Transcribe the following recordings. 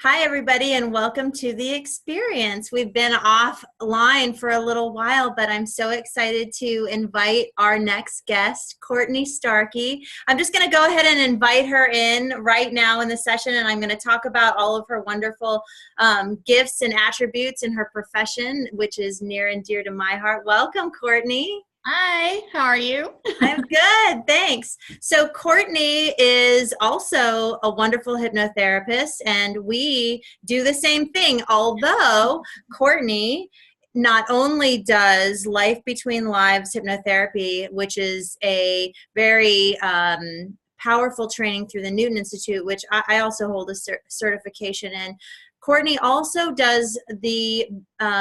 Hi, everybody, and welcome to The Experience. We've been offline for a little while, but I'm so excited to invite our next guest, Courtney Starkey. I'm just going to go ahead and invite her in right now in the session, and I'm going to talk about all of her wonderful gifts and attributes in her profession, which is near and dear to my heart. Welcome, Courtney. Hi, how are you? I'm good, thanks. So Courtney is also a wonderful hypnotherapist, and we do the same thing, although Courtney not only does Life Between Lives hypnotherapy, which is a very powerful training through the Newton Institute, which I also hold a certification in. Courtney also does the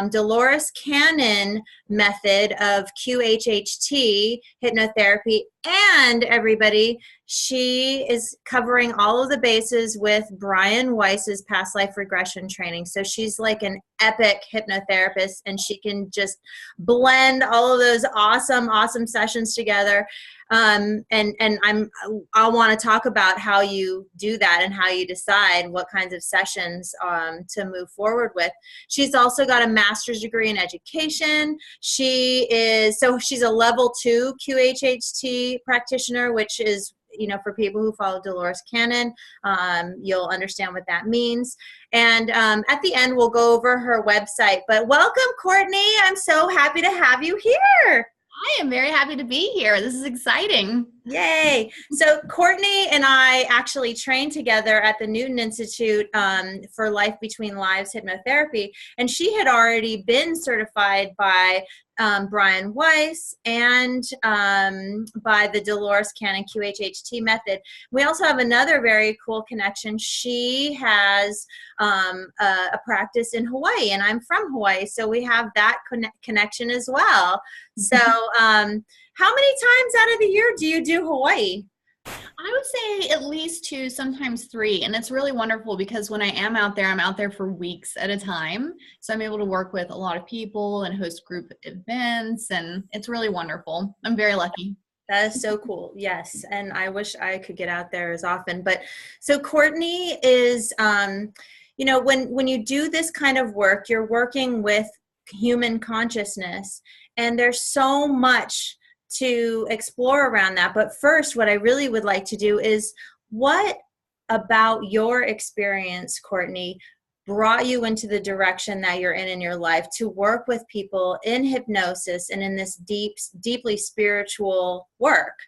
Dolores Cannon method of QHHT hypnotherapy, and everybody, she is covering all of the bases with Brian Weiss's past life regression training. So she's like an epic hypnotherapist, and she can just blend all of those awesome sessions together. And I want to talk about how you do that and how you decide what kinds of sessions to move forward with. She's also got a master's degree in education. She's a level 2 QHHT practitioner, which is, for people who follow Dolores Cannon, you'll understand what that means. And at the end, we'll go over her website. But welcome, Courtney. I'm so happy to have you here. I am very happy to be here. This is exciting. Yay. So Courtney and I actually trained together at the Newton Institute for Life Between Lives hypnotherapy. And she had already been certified by Brian Weiss and by the Dolores Cannon QHHT method. We also have another very cool connection. She has a practice in Hawaii, and I'm from Hawaii, so we have that connection as well. So how many times out of the year do you do Hawaii? I would say at least 2, sometimes 3. And it's really wonderful because when I am out there, I'm out there for weeks at a time. So I'm able to work with a lot of people and host group events, and it's really wonderful. I'm very lucky. That is so cool. Yes. And I wish I could get out there as often. But so Courtney is, when you do this kind of work, you're working with human consciousness, and there's so much to explore around that. But first, what I really would like to do is, what about your experience, Courtney, brought you into the direction that you're in your life to work with people in hypnosis and in this deeply spiritual work?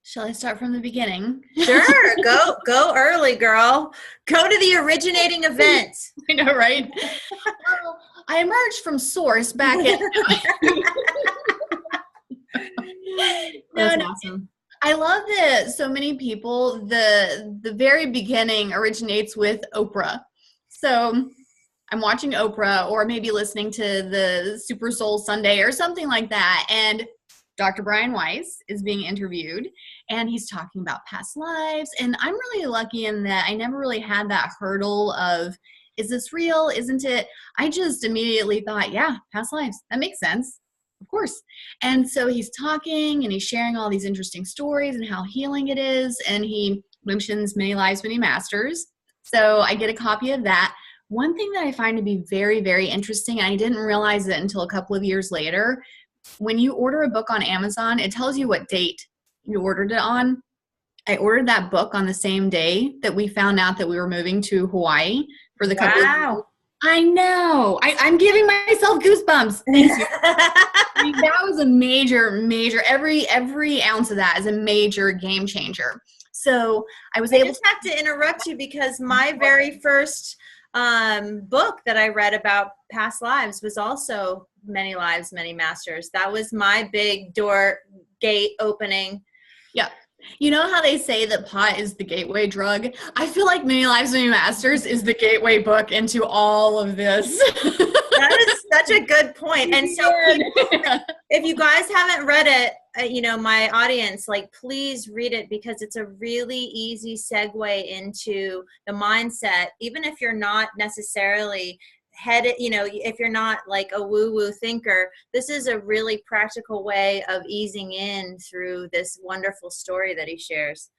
Shall I start from the beginning? Sure. Go early, girl. Go to the originating event. I know, right? Well, I emerged from source back in That's awesome. I love that so many people, the very beginning originates with Oprah. So I'm watching Oprah, or maybe listening to the Super Soul Sunday or something like that, and Dr. Brian Weiss is being interviewed, and he's talking about past lives. And I'm really lucky in that I never really had that hurdle of, is this real? Isn't it? I just immediately thought, yeah, past lives. That makes sense. Of course. And so he's talking and he's sharing all these interesting stories and how healing it is. And he mentions Many Lives, Many Masters. So I get a copy of that. One thing that I find to be very, very interesting, and I didn't realize it until a couple of years later, when you order a book on Amazon, it tells you what date you ordered it on. I ordered that book on the same day that we found out that we were moving to Hawaii for the couple of years. I know. I'm giving myself goosebumps. Thank you. I mean, that was a major, every ounce of that is a major game changer. So I just have to interrupt you because my very first book that I read about past lives was also Many Lives, Many Masters. That was my big gate opening. Yeah. You know how they say that pot is the gateway drug? I feel like Many Lives, Many Masters is the gateway book into all of this. That is such a good point. And so if you guys haven't read it, my audience, please read it, because it's a really easy segue into the mindset, even if you're not necessarily if you're not like a woo-woo thinker. This is a really practical way of easing in through this wonderful story that he shares.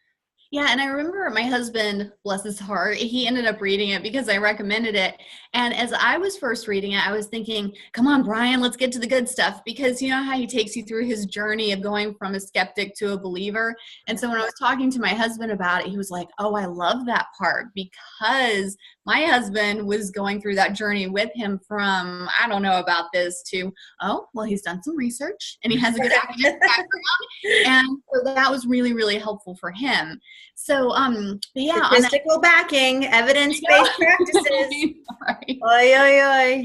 Yeah, and I remember my husband, bless his heart, he ended up reading it because I recommended it. And as I was first reading it, I was thinking, come on, Brian, let's get to the good stuff. Because you know how he takes you through his journey of going from a skeptic to a believer. And so when I was talking to my husband about it, he was like, oh, I love that part, because my husband was going through that journey with him from, I don't know about this, to, oh, well, he's done some research and he has a good academic background. And so that was really, really helpful for him. So, but yeah. Statistical backing, evidence-based practices. Right. Oy, oy, oy.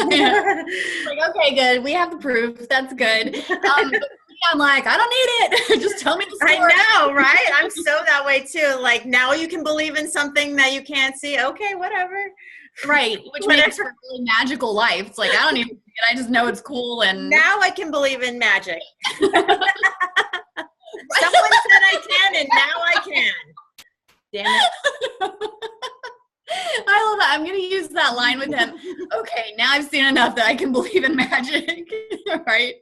Yeah. Like, okay, good. We have the proof. That's good. But I'm like, I don't need it. Just tell me the story. I know, right? I'm so that way too. Like, now you can believe in something that you can't see. Okay, whatever. Right. Which makes for a really magical life. It's like, I don't even see it. I just know it's cool. And now I can believe in magic. Someone said I can, and now I can. Damn it. I love that. I'm going to use that line with him. Okay, now I've seen enough that I can believe in magic. Right?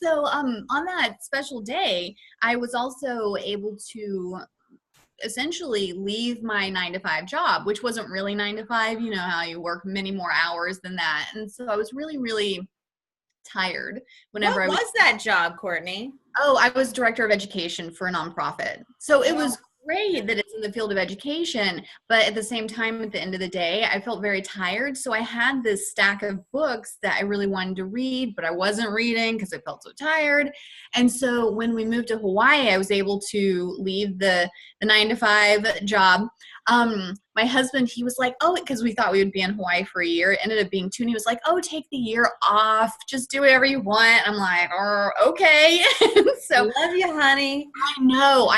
So on that special day, I was also able to essentially leave my 9-to-5 job, which wasn't really 9 to 5. You know how you work many more hours than that. And so I was really, really tired whenever What was that job, Courtney? Oh, I was director of education for a nonprofit. So it was great that it's in the field of education, but at the same time, at the end of the day, I felt very tired. So I had this stack of books that I really wanted to read, but I wasn't reading because I felt so tired. And so when we moved to Hawaii, I was able to leave the 9-to-5 job. My husband, he was like, oh, because we thought we would be in Hawaii for a year. It ended up being 2. And he was like, oh, take the year off. Just do whatever you want. I'm like, oh, okay. So love you, honey. I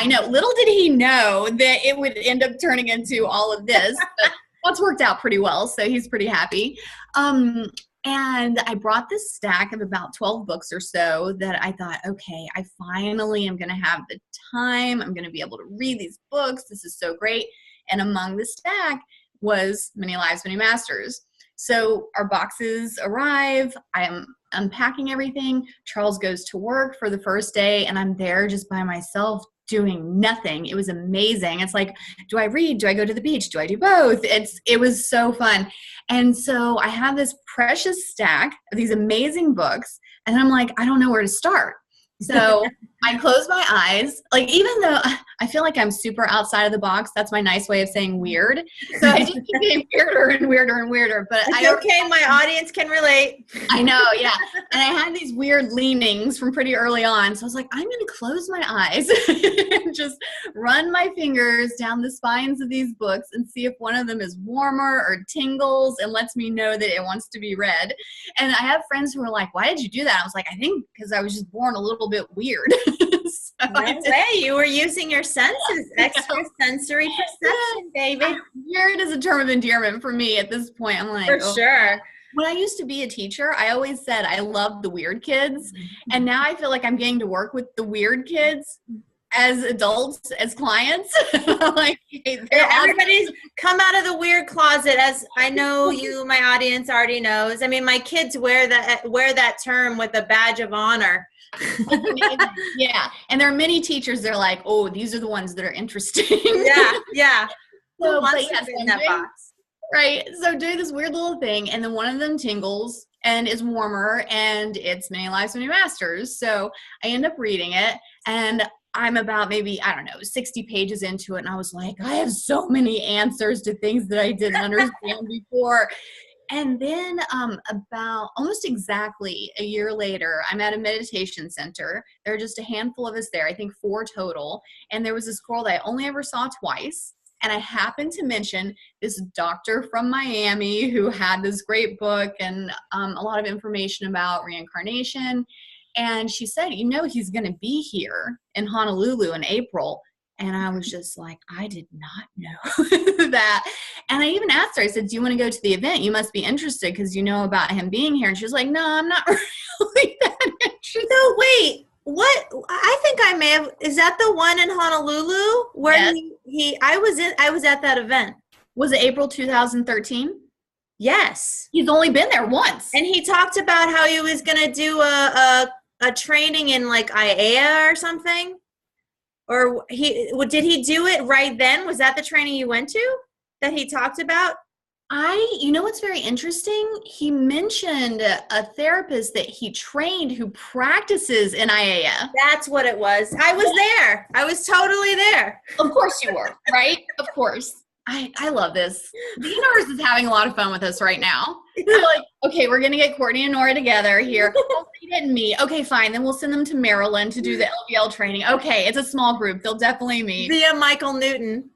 know. Little did he know that it would end up turning into all of this. But that's worked out pretty well. So he's pretty happy. And I brought this stack of about 12 books or so that I thought, okay, I finally am going to have the time. I'm going to be able to read these books. This is so great. And among the stack was Many Lives, Many Masters. So our boxes arrive. I am unpacking everything. Charles goes to work for the first day, and I'm there just by myself doing nothing. It was amazing. It's like, do I read? Do I go to the beach? Do I do both? It was so fun. And so I have this precious stack of these amazing books, and I'm like, I don't know where to start. So I close my eyes, like, even though I feel like I'm super outside of the box, that's my nice way of saying weird. So I just keep getting weirder and weirder and weirder. But okay, my audience can relate. I know, yeah. And I had these weird leanings from pretty early on. So I was like, I'm going to close my eyes and just run my fingers down the spines of these books and see if one of them is warmer or tingles and lets me know that it wants to be read. And I have friends who are like, why did you do that? I was like, I think because I was just born a little bit weird. So no way. You were using your senses, extrasensory perception, baby. Weird is a term of endearment for me at this point. I'm like, for sure. When I used to be a teacher, I always said I loved the weird kids. And now I feel like I'm getting to work with the weird kids as adults, as clients. Like, hey, everybody's come out of the weird closet, as I know you, my audience already knows. I mean, my kids wear that term with a badge of honor. Yeah. And there are many teachers, they're like, oh, these are the ones that are interesting. Yeah. So, but yes, in that box. Right. So doing this weird little thing, and then one of them tingles and is warmer, and it's Many Lives, Many Masters. So I end up reading it, and I'm about maybe, I don't know, 60 pages into it. And I was like, I have so many answers to things that I didn't understand before. And then about almost exactly a year later, I'm at a meditation center. There are just a handful of us there, I think 4 total. And there was this girl that I only ever saw twice. And I happened to mention this doctor from Miami who had this great book and a lot of information about reincarnation. And she said, you know, he's going to be here in Honolulu in April. And I was just like, I did not know that. And I even asked her, I said, do you want to go to the event? You must be interested because you know about him being here. And she was like, no, I'm not really that interested. No, wait, what? I think I may have, is that the one in Honolulu where yes. I was at that event. Was it April 2013? Yes. He's only been there once. And he talked about how he was going to do a training in like IAEA or something. Or did he do it right then? Was that the training you went to that he talked about? You know what's very interesting? He mentioned a therapist that he trained who practices in IAF. That's what it was. I was there. I was totally there. Of course you were, right? Of course. I love this. The universe is having a lot of fun with us right now. They're like, okay, we're going to get Courtney and Nora together here. Oh, they didn't meet. Okay, fine. Then we'll send them to Maryland to do the LBL training. Okay, it's a small group. They'll definitely meet. Via Michael Newton.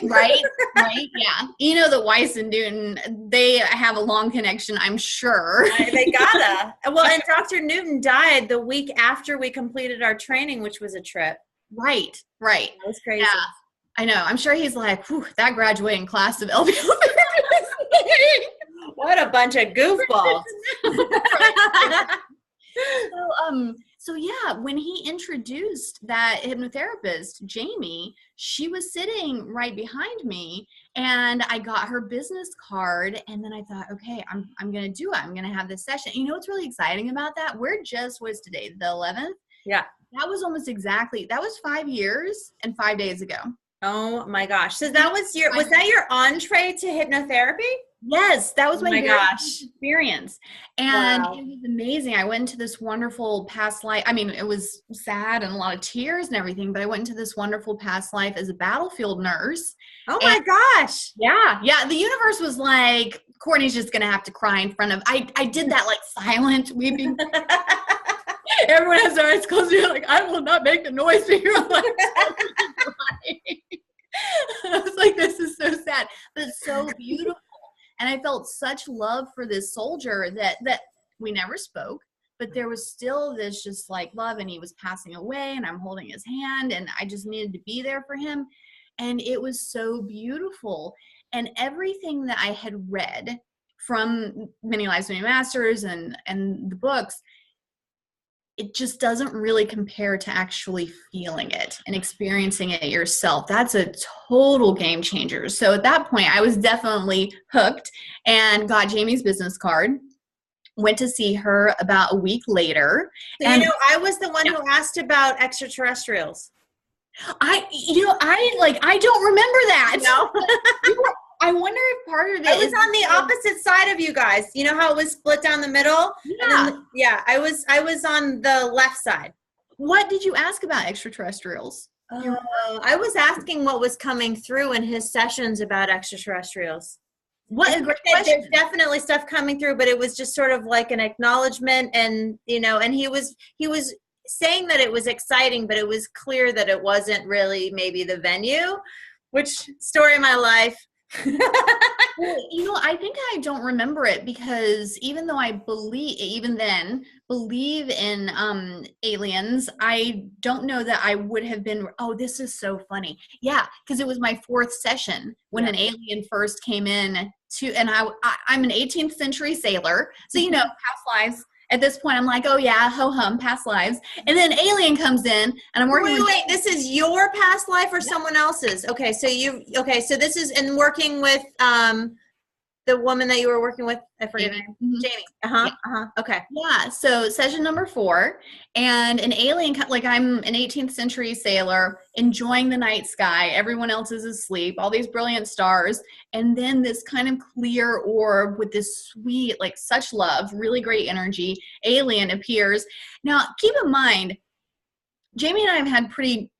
Right? Right? Yeah. You know that Weiss and Newton, they have a long connection, I'm sure. They gotta. Well, and Dr. Newton died the week after we completed our training, which was a trip. Right. Right. That was crazy. Yeah. I know. I'm sure he's like, whew, that graduating class of LBL. What a bunch of goofballs. So yeah, when he introduced that hypnotherapist, Jamie, she was sitting right behind me, and I got her business card, and then I thought, okay, I'm going to do it. I'm going to have this session. You know what's really exciting about that? Was today, the 11th? Yeah. That was 5 years and 5 days ago. Oh my gosh. So that was that your entree to hypnotherapy? Yes, that was my gosh experience. And wow. It was amazing. I went into this wonderful past life. I mean, it was sad and a lot of tears and everything, but I went into this wonderful past life as a battlefield nurse. Oh my gosh. Yeah. Yeah. The universe was like, Courtney's just going to have to cry in front of, I did that like silent weeping. Everyone has their eyes closed. You're like, I will not make the noise. But you're like, I was like, this is so sad, but it's so beautiful. And I felt such love for this soldier that we never spoke, but there was still this just like love, and he was passing away and I'm holding his hand and I just needed to be there for him. And it was so beautiful. And everything that I had read from Many Lives, Many Masters and the books, it just doesn't really compare to actually feeling it and experiencing it yourself. That's a total game changer. So at that point, I was definitely hooked and got Jamie's business card. Went to see her about a week later. So, and I was the one who asked about extraterrestrials. I don't remember that. No. I wonder if part of it I was on the opposite side of you guys. You know how it was split down the middle? Yeah. I was on the left side. What did you ask about extraterrestrials? I was asking what was coming through in his sessions about extraterrestrials. What a great question. There's definitely stuff coming through, but it was just sort of like an acknowledgement, and and he was saying that it was exciting, but it was clear that it wasn't really maybe the venue, which story of my life. Well, I think I don't remember it because even though I believe in aliens, I don't know that I would have been. Oh, this is so funny. Yeah, because it was my 4th session when an alien first came in and I'm an 18th century sailor, so past lives. At this point, I'm like, oh yeah, ho hum, past lives. And then alien comes in, and I'm working. Wait, this is your past life or someone else's? Okay, so so this is in working with the woman that you were working with. I forget her name. Mm-hmm. Jamie. Okay. Yeah. So session number 4, and an alien, like I'm an 18th century sailor enjoying the night sky. Everyone else is asleep. All these brilliant stars, and then this kind of clear orb with this sweet, like such love, really great energy. Alien appears. Now, keep in mind, Jamie and I have had pretty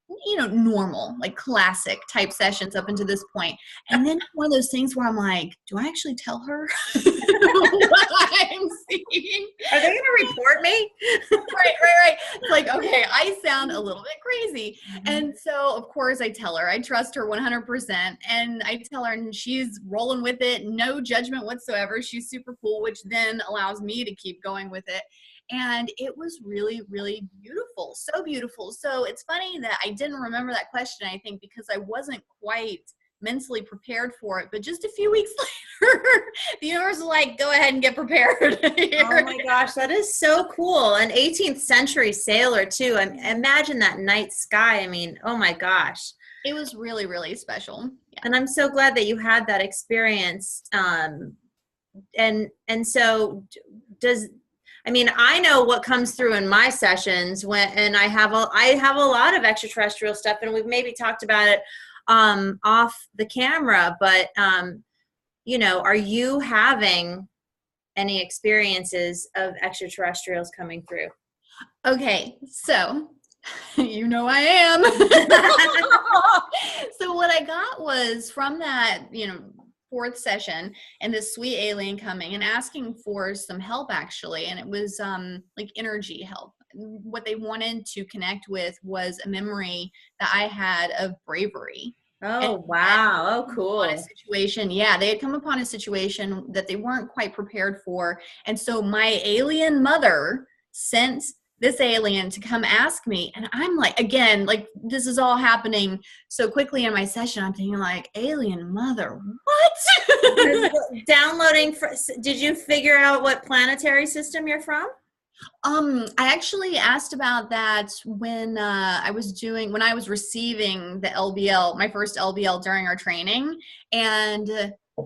normal, like classic type sessions up until this point. And then one of those things where I'm like, do I actually tell her what I'm seeing? Are they going to report me? Right. It's like, okay, I sound a little bit crazy. Mm-hmm. And so, of course, I tell her. I trust her 100%. And I tell her, and she's rolling with it. No judgment whatsoever. She's super cool, which then allows me to keep going with it. And it was really, really beautiful. So beautiful. So it's funny that I didn't remember that question, I think, because I wasn't quite mentally prepared for it. But just a few weeks later, the universe was like, go ahead and get prepared. Oh my gosh, that is so cool. An 18th century sailor too. Imagine that night sky. I mean, oh my gosh. It was really, really special. Yeah. And I'm so glad that you had that experience. And so I mean, I know what comes through in my sessions and I have a lot of extraterrestrial stuff, and we've maybe talked about it off the camera, but you know, are you having any experiences of extraterrestrials coming through? Okay, so you know I am. So what I got was from that, you know, fourth session, and this sweet alien coming and asking for some help, actually, and it was like energy help. What they wanted to connect with was a memory that I had of bravery. Oh, wow. Oh, cool. On a situation, yeah, they had come upon a situation that they weren't quite prepared for, and so my alien mother sent this alien to come ask me, and I'm like, again, like, this is all happening so quickly in my session. I'm thinking like, alien mother, what? Downloading. Did you figure out what planetary system you're from? I actually asked about that when I was receiving the LBL, my first LBL during our training, and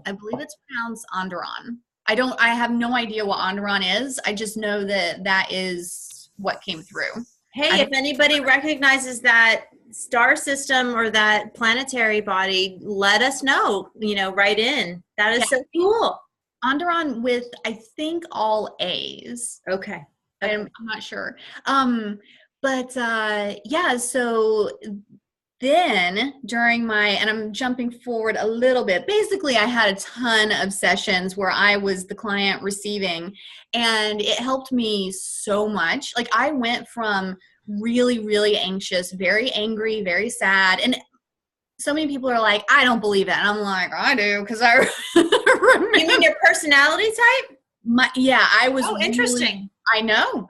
I believe it's pronounced Onderon. I have no idea what Onderon is. I just know that that is what came through. Hey, if anybody recognizes that star system or that planetary body, let us know, you know, write in. That is so cool. Onderon with, I think, all A's. Okay. I'm not sure. But yeah, so then during and I'm jumping forward a little bit, basically I had a ton of sessions where I was the client receiving, and it helped me so much. Like, I went from really, really anxious, very angry, very sad, and so many people are like, I don't believe it. And I'm like, I do, because I remember. You mean your personality type? Yeah, I was. Oh, interesting. I know.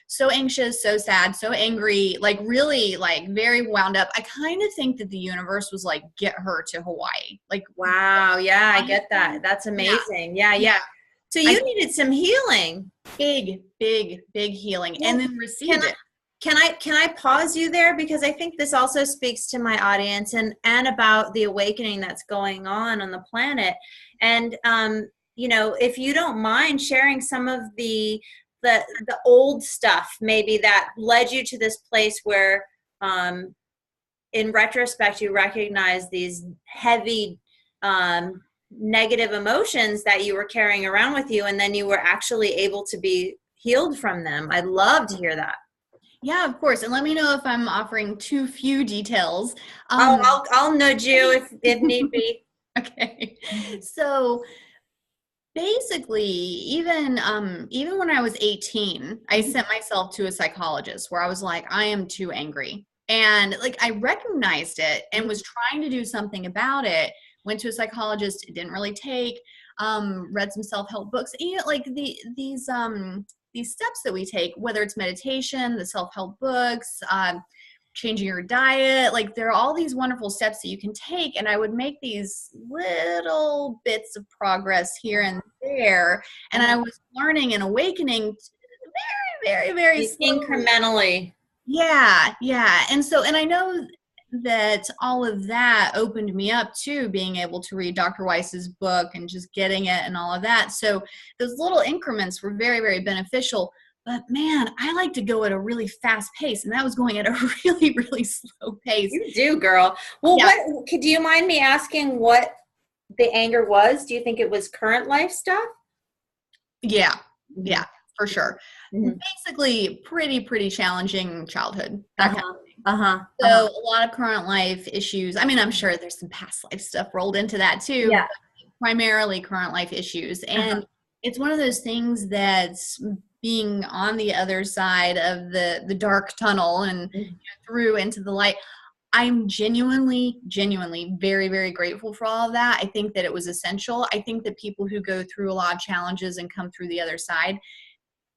So anxious, so sad, so angry, like really like very wound up. I kind of think that the universe was like, get her to Hawaii. Like, wow. Yeah, I get that. That's amazing. Yeah. So you needed some healing. Big healing. Yeah. And then received it. Can I pause you there? Because I think this also speaks to my audience and about the awakening that's going on the planet. And, you know, if you don't mind sharing some of the old stuff maybe that led you to this place where in retrospect you recognize these heavy negative emotions that you were carrying around with you, and then you were actually able to be healed from them. I'd love to hear that. Yeah, of course. And let me know if I'm offering too few details. I'll nudge you if need be. Okay. So basically, even when I was 18, I sent myself to a psychologist where I was like, I am too angry. And like, I recognized it and was trying to do something about it. Went to a psychologist. It didn't really take. Read some self-help books. You know, like these steps that we take, whether it's meditation, the self-help books, changing your diet, like there are all these wonderful steps that you can take. And I would make these little bits of progress here and there. And I was learning and awakening very, very, very incrementally. Yeah. And I know that all of that opened me up to being able to read Dr. Weiss's book and just getting it and all of that. So those little increments were very, very beneficial. But man, I like to go at a really fast pace, and that was going at a really, really slow pace. You do, girl. Well, yeah. Do you mind me asking what the anger was? Do you think it was current life stuff? Yeah, for sure. Mm-hmm. Basically, pretty challenging childhood. That kind of thing. So a lot of current life issues. I mean, I'm sure there's some past life stuff rolled into that too. Yeah. But primarily current life issues, and it's one of those things that's being on the other side of the dark tunnel and through into the light. I'm genuinely very, very grateful for all of that. I think that it was essential. I think that people who go through a lot of challenges and come through the other side,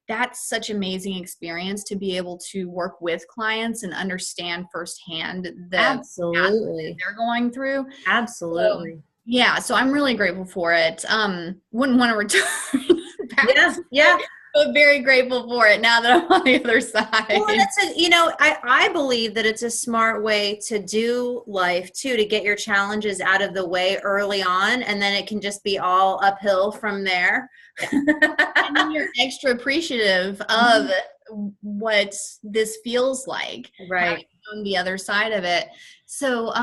that's such amazing experience to be able to work with clients and understand firsthand the absolutely they're going through. Absolutely. So I'm really grateful for it. Wouldn't want to return back. Yeah. I'm very grateful for it now that I'm on the other side. Well, and I believe that it's a smart way to do life too, to get your challenges out of the way early on, and then it can just be all uphill from there. And then you're extra appreciative of what this feels like, right? On the other side of it. So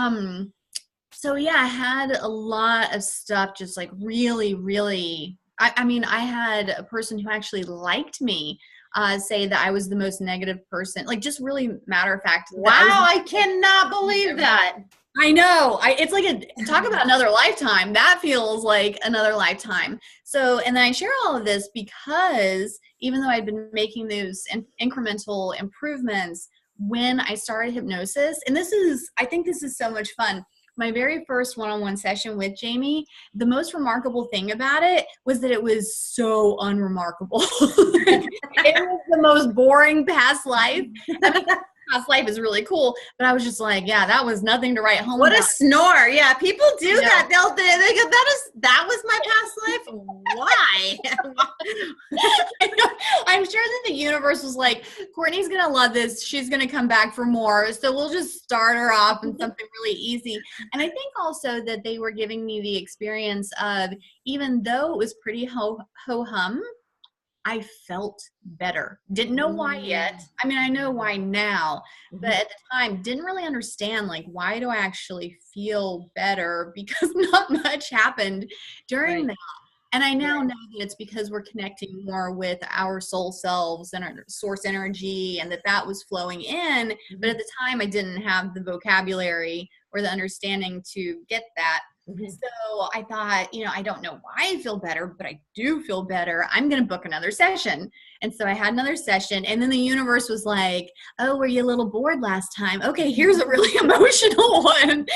yeah, I had a lot of stuff just like really, really. I mean, I had a person who actually liked me say that I was the most negative person, like just really matter of fact. Wow, I cannot believe that. I know. It's like talk about another lifetime. That feels like another lifetime. So, and then I share all of this because even though I'd been making those incremental improvements when I started hypnosis, and I think this is so much fun. My very first one-on-one session with Jamie, the most remarkable thing about it was that it was so unremarkable. It was the most boring past life. I mean, past life is really cool, but I was just like, yeah, that was nothing to write home what about. A snore. Yeah, people do that. They go, that was my past life. Why? I'm sure that the universe was like, Courtney's gonna love this, she's gonna come back for more, so we'll just start her off in something really easy. And I think also that they were giving me the experience of, even though it was pretty ho-hum, I felt better. Didn't know why yet. I mean, I know why now, but at the time didn't really understand, like, why do I actually feel better? Because not much happened during that. And I now know that it's because we're connecting more with our soul selves and our source energy, and that was flowing in. But at the time I didn't have the vocabulary or the understanding to get that. So I thought, I don't know why I feel better, but I do feel better. I'm going to book another session. And so I had another session, and then the universe was like, oh, were you a little bored last time? Okay, here's a really emotional one. And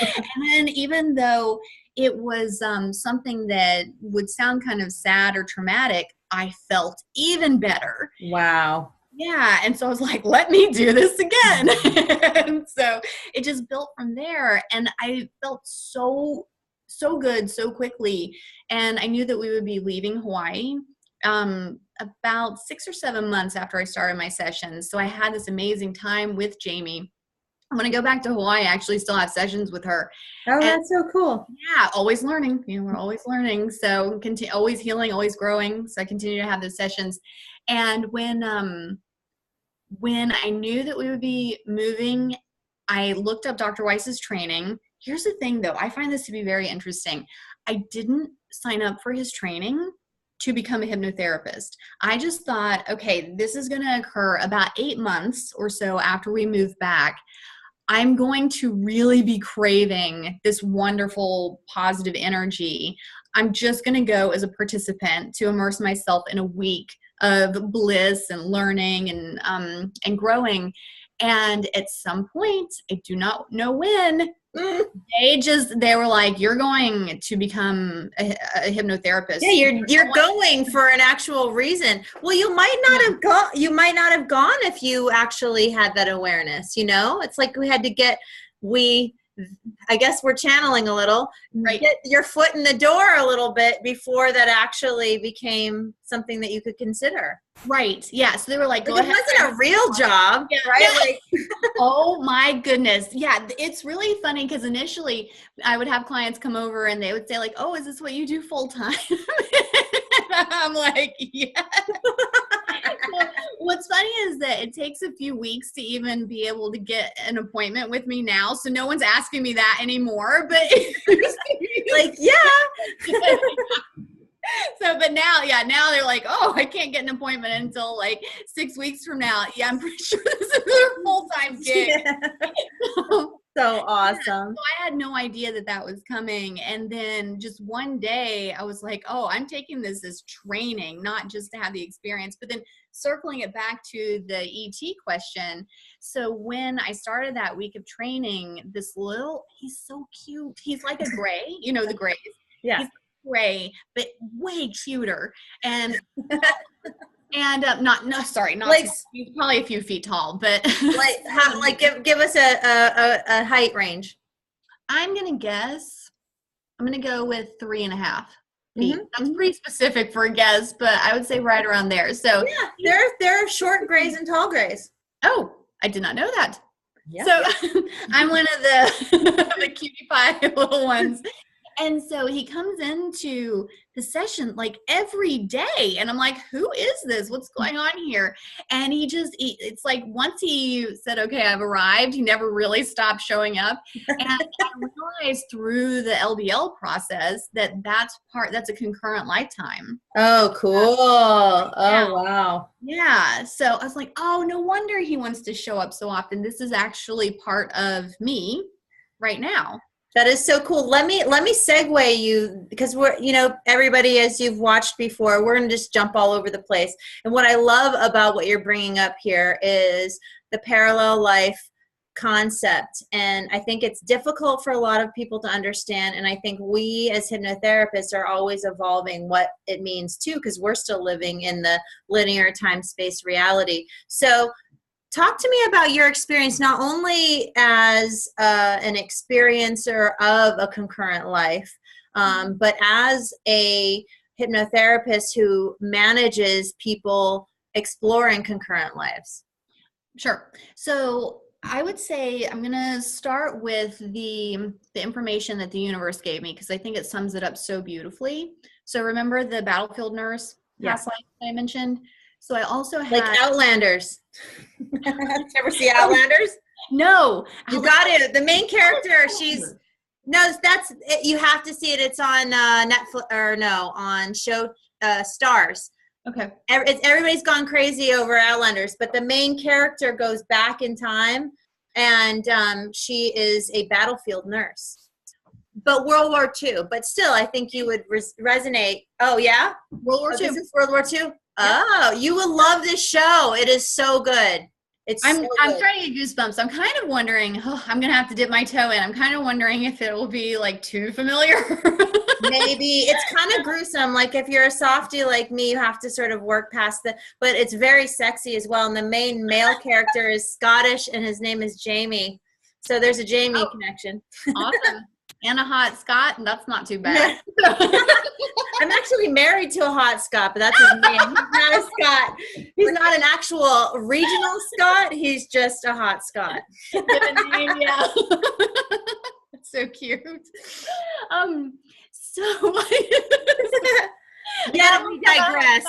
then even though it was something that would sound kind of sad or traumatic, I felt even better. Wow. Yeah. And so I was like, let me do this again. And so it just built from there. And I felt so good so quickly. And I knew that we would be leaving Hawaii about 6 or 7 months after I started my sessions. So I had this amazing time with Jamie. I'm going to go back to Hawaii. I actually still have sessions with her. Oh, that's so cool. Yeah, always learning. We're always learning. So always healing, always growing. So I continue to have those sessions. And when I knew that we would be moving, I looked up Dr. Weiss's training. Here's the thing, though. I find this to be very interesting. I didn't sign up for his training to become a hypnotherapist. I just thought, okay, this is going to occur about 8 months or so after we move back. I'm going to really be craving this wonderful positive energy. I'm just going to go as a participant to immerse myself in a week of bliss and learning and growing. And at some point, I do not know when, they were like, you're going to become a hypnotherapist. Yeah, you're going for an actual reason. Well, you might not have gone. You might not have gone if you actually had that awareness. It's like I guess we're channeling a little, right? Get your foot in the door a little bit before that actually became something that you could consider. Right. Yeah. So they were like, it wasn't a real job, right? Yeah. Like, oh my goodness. Yeah. It's really funny because initially I would have clients come over and they would say like, oh, is this what you do full time? I'm like, yeah. What's funny is that it takes a few weeks to even be able to get an appointment with me now. So no one's asking me that anymore, but like, yeah. But now they're like, oh, I can't get an appointment until like 6 weeks from now. Yeah, I'm pretty sure this is their full-time gig. Yeah. So awesome. So I had no idea that was coming. And then just one day I was like, oh, I'm taking this as training, not just to have the experience. But then circling it back to the ET question. So when I started that week of training, he's so cute. He's like a gray, the grays. Yeah. He's gray, but way cuter. And not like, he's probably a few feet tall, but give us a height range. I'm gonna go with 3.5. feet. That's pretty specific for a guess, but I would say right around there. So yeah, there are short grays and tall grays. Oh, I did not know that. Yep. So I'm one of the cutie pie little ones. And so he comes into the session like every day. And I'm like, who is this? What's going on here? And it's like once he said, okay, I've arrived, he never really stopped showing up. And I realized through the LBL process that's a concurrent lifetime. Oh, cool. Oh, wow. Yeah. So I was like, oh, no wonder he wants to show up so often. This is actually part of me right now. That is so cool. Let me segue you, because we're, everybody, as you've watched before, we're going to just jump all over the place. And what I love about what you're bringing up here is the parallel life concept. And I think it's difficult for a lot of people to understand. And I think we as hypnotherapists are always evolving what it means too, because we're still living in the linear time-space reality. So talk to me about your experience, not only as an experiencer of a concurrent life, but as a hypnotherapist who manages people exploring concurrent lives. Sure. So I would say I'm going to start with the information that the universe gave me, because I think it sums it up so beautifully. So remember the battlefield nurse past life that I mentioned? So I also had like Outlanders. Did you ever see Outlanders? No. You got it. The main character, you have to see it. It's on Netflix, or no, on Stars. Okay. Everybody's gone crazy over Outlanders, but the main character goes back in time, and she is a battlefield nurse. But World War II. But still, I think you would resonate. Oh, yeah? World War II. This is World War II? Oh, you will love this show. It is so good. I'm trying to get goosebumps. I'm kind of wondering, I'm going to have to dip my toe in. I'm kind of wondering if it will be like too familiar. Maybe. It's kind of gruesome. Like if you're a softie like me, you have to sort of work past but it's very sexy as well. And the main male character is Scottish and his name is Jamie. So there's a Jamie connection. Awesome. And a hot Scot, and that's not too bad. I'm actually married to a hot Scot, but that's his name. He's not a Scot. He's not an actual regional Scot. He's just a hot Scot. Given name, yeah. That's so cute. Yeah, we digress.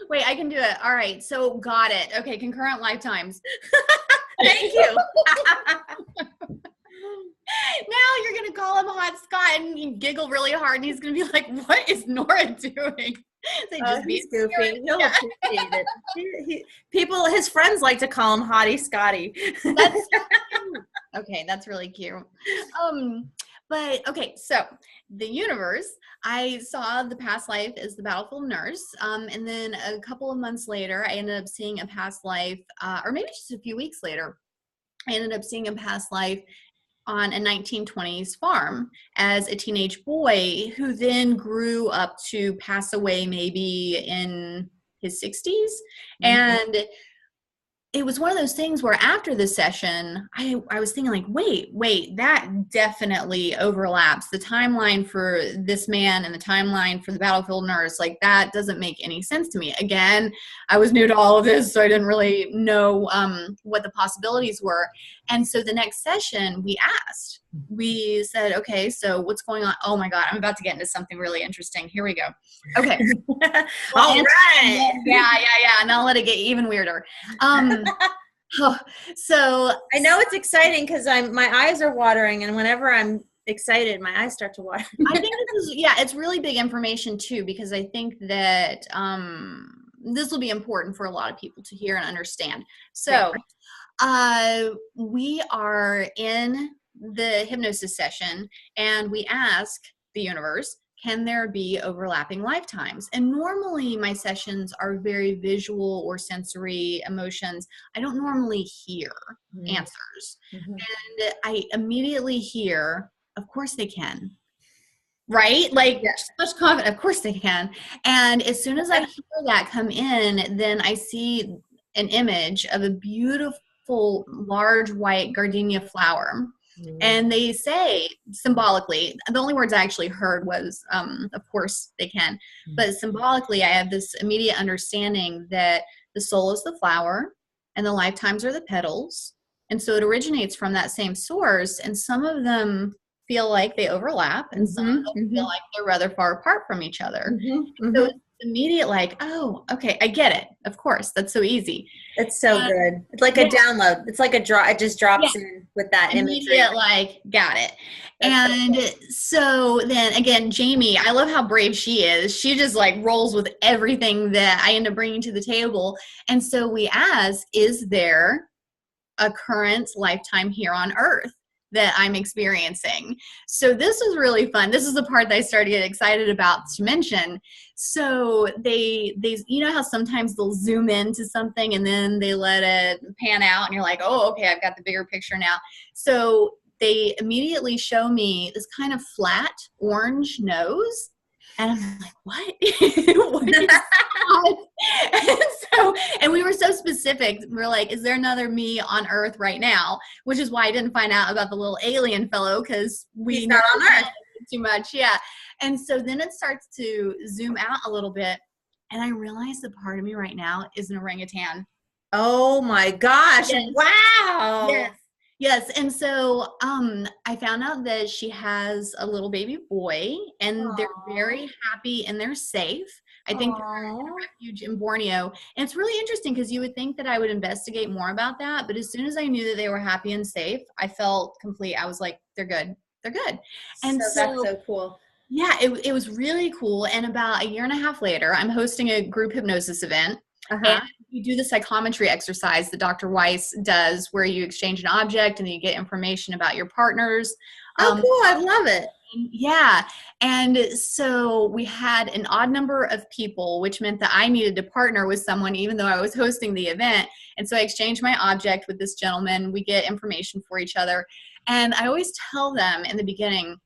Wait, I can do it. All right, so got it. Okay, concurrent lifetimes. Thank you. Now you're going to call him Hot Scott and you giggle really hard and he's going to be like, what is Nora doing? He's goofy. He'll appreciate it. His friends like to call him Hottie Scotty. That's okay, that's really cute. But okay, so the universe, I saw the past life as the battlefield nurse. And then a couple of months later, I ended up seeing a past life, or maybe just a few weeks later, I ended up seeing a past life on a 1920s farm as a teenage boy who then grew up to pass away maybe in his 60s. Mm-hmm. And it was one of those things where after the session, I was thinking like, wait, that definitely overlaps. The timeline for this man and the timeline for the battlefield nurse, like that doesn't make any sense to me. Again, I was new to all of this, so I didn't really know what the possibilities were. And so the next session we said, okay, so what's going on? Oh my God, I'm about to get into something really interesting. Here we go. Okay. All right. Yeah. And I'll let it get even weirder. So I know it's exciting because my eyes are watering, and whenever I'm excited, my eyes start to water. I think it's really big information too, because I think that this will be important for a lot of people to hear and understand. So we are in the hypnosis session and we ask the universe, can there be overlapping lifetimes? And normally my sessions are very visual or sensory emotions. I don't normally hear answers. Mm-hmm. And I immediately hear, of course they can. Right? Like such confidence, of course they can. And as soon as I hear that come in, then I see an image of a beautiful large white gardenia flower. And they say symbolically, the only words I actually heard was, of course they can, but symbolically I have this immediate understanding that the soul is the flower and the lifetimes are the petals. And so it originates from that same source. And some of them feel like they overlap and some of them feel like they're rather far apart from each other. So it's immediate like, oh, okay, I get it. Of course, that's so easy. It's so good. It's like a download. It's like a draw. It just drops in with that imagery. Immediate, like, got it. And so then again, Jamie, I love how brave she is. She just like rolls with everything that I end up bringing to the table. And so we ask, is there a current lifetime here on Earth that I'm experiencing? So this was really fun. This is the part that I started to get excited about to mention. So they you know how sometimes they'll zoom into something and then they let it pan out and you're like, oh, okay, I've got the bigger picture now. So they immediately show me this kind of flat orange nose. And I'm like, what? What is that? And we were so specific. We're like, is there another me on Earth right now? Which is why I didn't find out about the little alien fellow, because he's not on Earth too much. Yeah. And so then it starts to zoom out a little bit. And I realize the part of me right now is an orangutan. Oh my gosh. Yes. Wow. Yes. Yes. And so I found out that she has a little baby boy and they're very happy and they're safe. I think they're in a refuge in Borneo. And it's really interesting because you would think that I would investigate more about that. But as soon as I knew that they were happy and safe, I felt complete. I was like, they're good. They're good. And so that's so cool. Yeah, it was really cool. And about a year and a half later, I'm hosting a group hypnosis event. And you do the psychometry exercise that Dr. Weiss does where you exchange an object and then you get information about your partners. Oh, cool. I love it. Yeah. And so we had an odd number of people, which meant that I needed to partner with someone even though I was hosting the event. And so I exchanged my object with this gentleman. We get information for each other. And I always tell them in the beginning,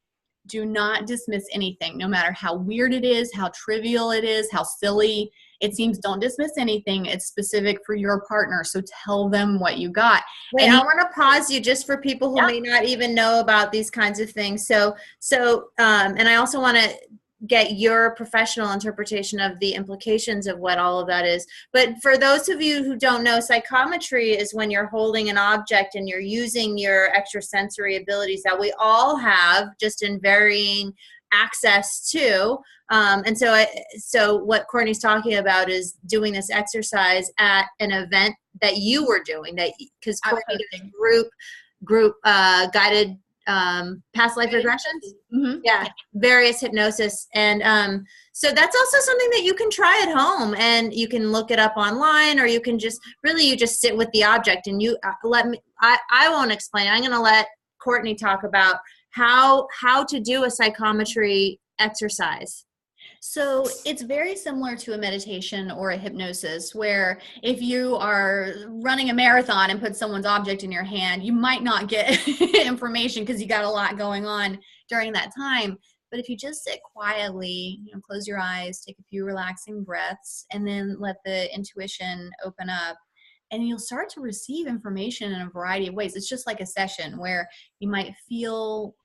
do not dismiss anything, no matter how weird it is, how trivial it is, how silly it seems. Don't dismiss anything. It's specific for your partner. So tell them what you got. Wait, I want to pause you just for people who may not even know about these kinds of things. So, and I also want to get your professional interpretation of the implications of what all of that is. But for those of you who don't know, psychometry is when you're holding an object and you're using your extrasensory abilities that we all have, just in varying access to. And so what Courtney's talking about is doing this exercise at an event that you were doing, that because Courtney did group guided past life regressions. Yeah, various hypnosis. And so that's also something that you can try at home, and you can look it up online, or you can just you just sit with the object and you let me, I won't explain. I'm going to let Courtney talk about how to do a psychometry exercise. So it's very similar to a meditation or a hypnosis, where if you are running a marathon and put someone's object in your hand, you might not get information because you got a lot going on during that time. But if you just sit quietly, close your eyes, take a few relaxing breaths, and then let the intuition open up, and you'll start to receive information in a variety of ways. It's just like a session where you might feel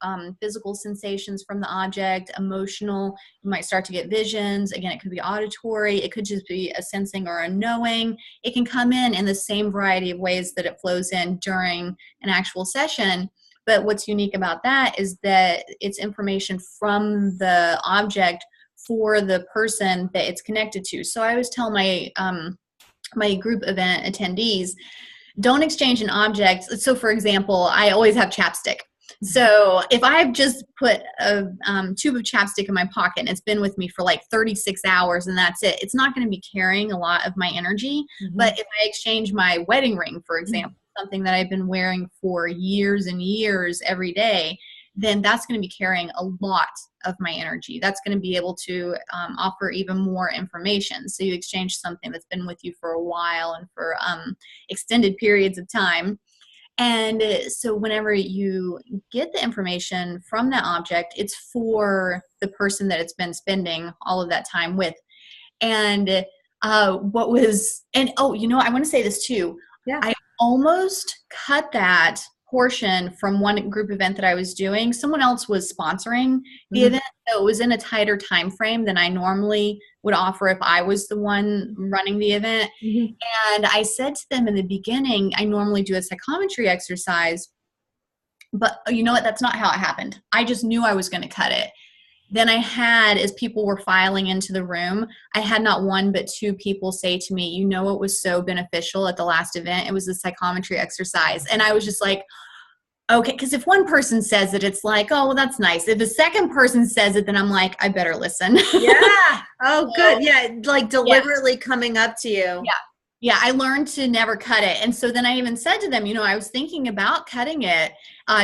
physical sensations from the object, emotional. You might start to get visions. Again, it could be auditory. It could just be a sensing or a knowing. It can come in the same variety of ways that it flows in during an actual session. But what's unique about that is that it's information from the object for the person that it's connected to. So I always tell my group event attendees, don't exchange an object. So for example, I always have chapstick. So if I've just put a tube of chapstick in my pocket and it's been with me for like 36 hours and that's it, it's not going to be carrying a lot of my energy. But if I exchange my wedding ring, for example, something that I've been wearing for years and years every day, then that's going to be carrying a lot of my energy. That's going to be able to offer even more information. So you exchange something that's been with you for a while and for extended periods of time. And so whenever you get the information from that object, it's for the person that it's been spending all of that time with. And I want to say this too. Yeah. I almost cut that portion from one group event that I was doing. Someone else was sponsoring the event, so it was in a tighter time frame than I normally would offer if I was the one running the event. And I said to them in the beginning, I normally do a psychometry exercise, but you know what? That's not how it happened. I just knew I was going to cut it. Then I had, as people were filing into the room, I had not one but two people say to me, you know, it was so beneficial at the last event. It was a psychometry exercise. And I was just like, okay, because if one person says it, it's like, oh, well, that's nice. If a second person says it, then I'm like, I better listen. Yeah. Oh, good. Yeah. Like deliberately coming up to you. Yeah. Yeah, I learned to never cut it. And so then I even said to them, you know, I was thinking about cutting it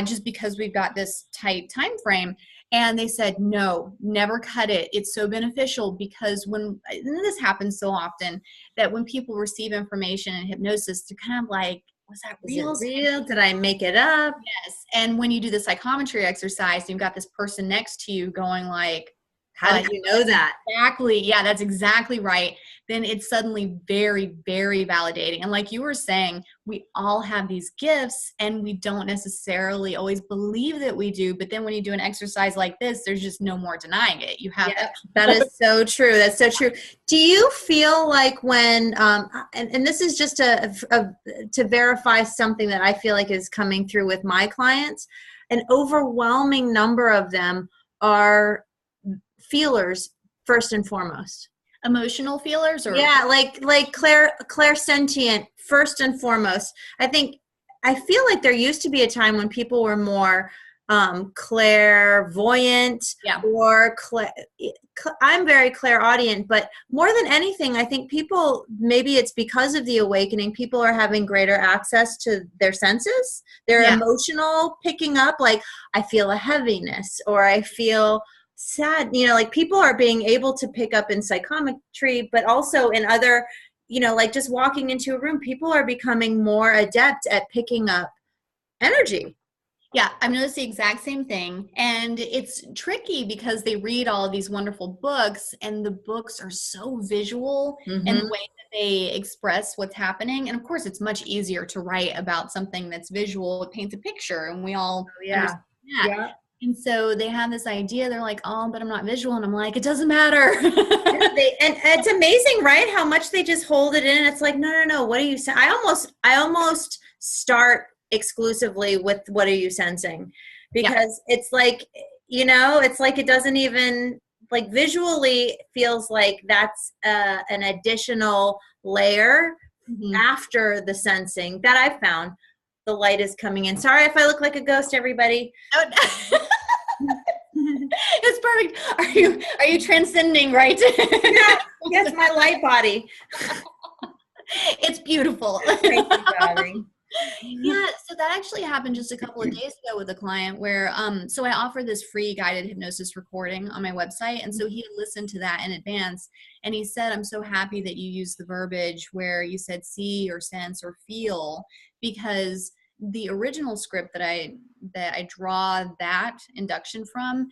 just because we've got this tight time frame. And they said, no, never cut it. It's so beneficial because and this happens so often, that when people receive information in hypnosis, they're kind of like, was that real? Is it real? Did I make it up? Yes. And when you do the psychometry exercise, you've got this person next to you going like, how did you know that? Exactly. Yeah, that's exactly right. Then it's suddenly very, very validating. And like you were saying, we all have these gifts and we don't necessarily always believe that we do. But then when you do an exercise like this, there's just no more denying it. You have that is so true. That's so true. Do you feel like when, and this is just to verify something that I feel like is coming through with my clients, an overwhelming number of them are feelers first and foremost. Emotional feelers? Or yeah, like clairsentient first and foremost. I feel like there used to be a time when people were more clairvoyant, or I'm very clairaudient, but more than anything, I think people, maybe it's because of the awakening, people are having greater access to their senses, their emotional picking up, like I feel a heaviness or I feel sad, you know, like people are being able to pick up in psychometry, but also in other, you know, like just walking into a room, people are becoming more adept at picking up energy. Yeah, I've noticed the exact same thing. And it's tricky because they read all of these wonderful books and the books are so visual in the way that they express what's happening. And of course, it's much easier to write about something that's visual. It paints a picture and we all understand that. Yeah. And so they have this idea, they're like, oh, but I'm not visual. And I'm like, it doesn't matter. And it's amazing, right? How much they just hold it in. It's like, no, what are you saying? I almost start exclusively with what are you sensing? Because it's like, you know, it's like it doesn't even, like visually feels like that's an additional layer after the sensing that I found. The light is coming in. Sorry if I look like a ghost, everybody. Oh, it's perfect. Are you transcending, right? Yes, my light body. It's beautiful. Thank you, darling. Yeah, so that actually happened just a couple of days ago with a client where, so I offer this free guided hypnosis recording on my website. And so he had listened to that in advance and he said, I'm so happy that you used the verbiage where you said see or sense or feel, because the original script that I draw that induction from,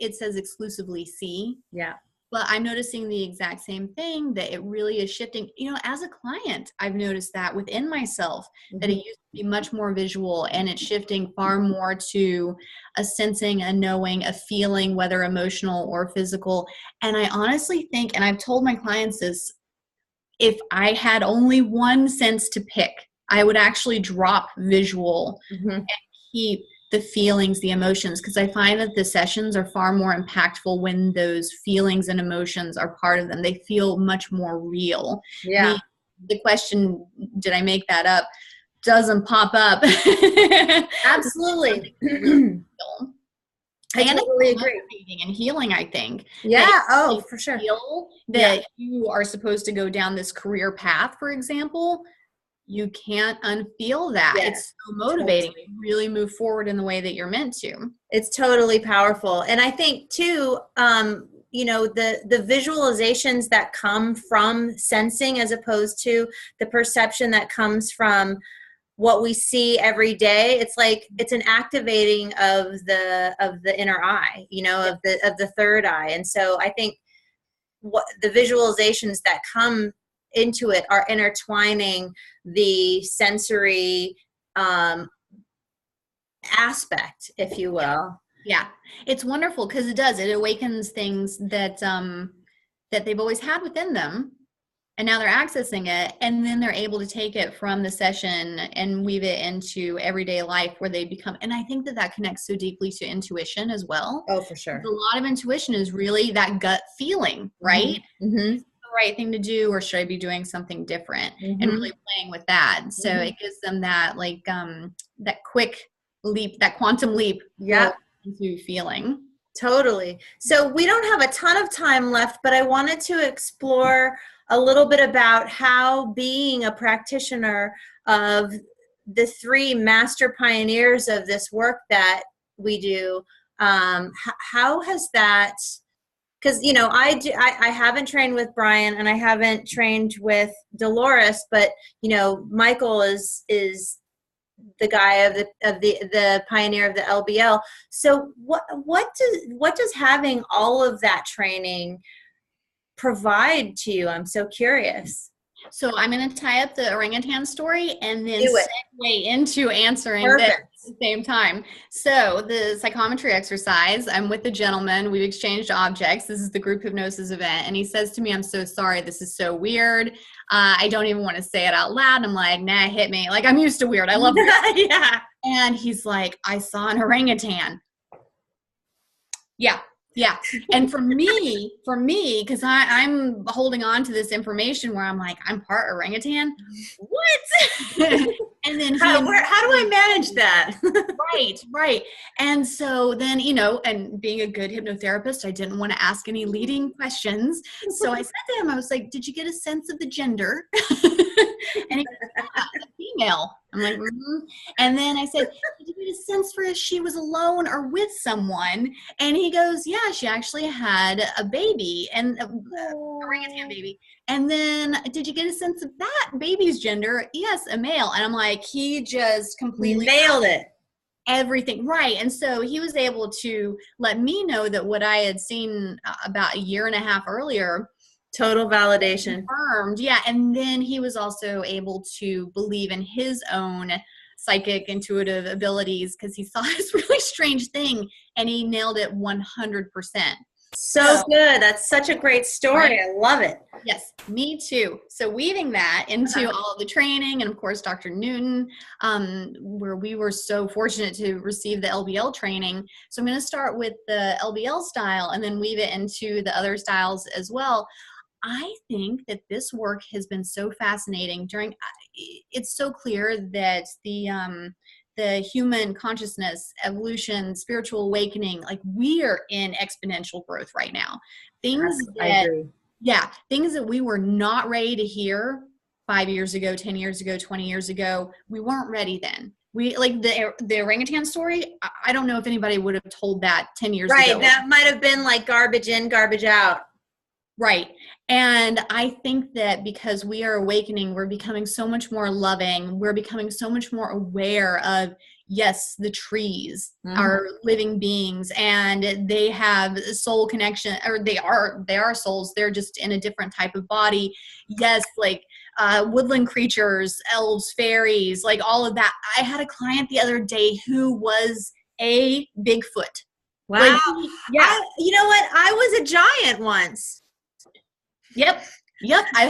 it says exclusively see. Yeah. But I'm noticing the exact same thing, that it really is shifting. You know, as a client, I've noticed that within myself, that it used to be much more visual and it's shifting far more to a sensing, a knowing, a feeling, whether emotional or physical. And I honestly think, and I've told my clients this, if I had only one sense to pick, I would actually drop visual and keep the feelings, the emotions, because I find that the sessions are far more impactful when those feelings and emotions are part of them. They feel much more real. Yeah. The question, did I make that up, doesn't pop up. Absolutely. I totally agree. And healing, I think. Yeah. Oh, for sure. Feel that you are supposed to go down this career path, for example. You can't unfeel that. Yeah, it's so motivating to really move forward in the way that you're meant to. It's totally powerful. And I think too, you know, the visualizations that come from sensing as opposed to the perception that comes from what we see every day, it's like it's an activating of the inner eye, you know, of the third eye. And so I think what the visualizations that come into it are intertwining the sensory aspect, if you will. Yeah. It's wonderful because it does. It awakens things that that they've always had within them. And now they're accessing it, and then they're able to take it from the session and weave it into everyday life where they become, and I think that that connects so deeply to intuition as well. Oh, for sure. A lot of intuition is really that gut feeling, right? Mm-hmm. Is the right thing to do, or should I be doing something different? And really playing with that. So it gives them that, like, that quick leap, that quantum leap into feeling. Totally. So we don't have a ton of time left, but I wanted to explore a little bit about how being a practitioner of the three master pioneers of this work that we do, how has that, because, you know, I haven't trained with Brian and I haven't trained with Dolores, but, you know, Michael is the guy of the pioneer of the LBL. So what does having all of that training provide to you? I'm so curious. So I'm going to tie up the orangutan story and then segue into answering this at the same time. So the psychometry exercise, I'm with the gentleman. We've exchanged objects. This is the group hypnosis event. And he says to me, I'm so sorry. This is so weird. I don't even want to say it out loud. I'm like, nah, hit me. Like, I'm used to weird. I love it. Yeah. And he's like, I saw an orangutan. Yeah. Yeah. And for me, because I'm holding on to this information where I'm like, I'm part orangutan. What? And then how do I manage that? Right. And so then, you know, and being a good hypnotherapist, I didn't want to ask any leading questions. So I said to him, I was like, did you get a sense of the gender? And he goes, yeah, female. I'm like, And then I said, did you get a sense for if she was alone or with someone? And he goes, yeah, she actually had a baby, and a orangutan baby. And then, did you get a sense of that baby's gender? Yes, a male. And I'm like, he just completely nailed it. Everything. Right. And so he was able to let me know that what I had seen about a year and a half earlier, total validation. Confirmed. Yeah. And then he was also able to believe in his own psychic intuitive abilities because he saw this really strange thing and he nailed it 100%. So good. That's such a great story. Right. I love it. Yes, me too. So weaving that into all of the training, and of course, Dr. Newton, where we were so fortunate to receive the LBL training. So I'm going to start with the LBL style and then weave it into the other styles as well. I think that this work has been so fascinating. It's so clear that the human consciousness, evolution, spiritual awakening, like we are in exponential growth right now. Things that we were not ready to hear 5 years ago, 10 years ago, 20 years ago, we weren't ready then. We like the orangutan story. I don't know if anybody would have told that 10 years ago. Right. That might have been like garbage in, garbage out. Right. And I think that because we are awakening, we're becoming so much more loving. We're becoming so much more aware of, yes, the trees are living beings and they have soul connection, or they are souls. They're just in a different type of body. Yes. Like woodland creatures, elves, fairies, like all of that. I had a client the other day who was a Bigfoot. Wow. Like, yeah. You know what? I was a giant once. Yep. I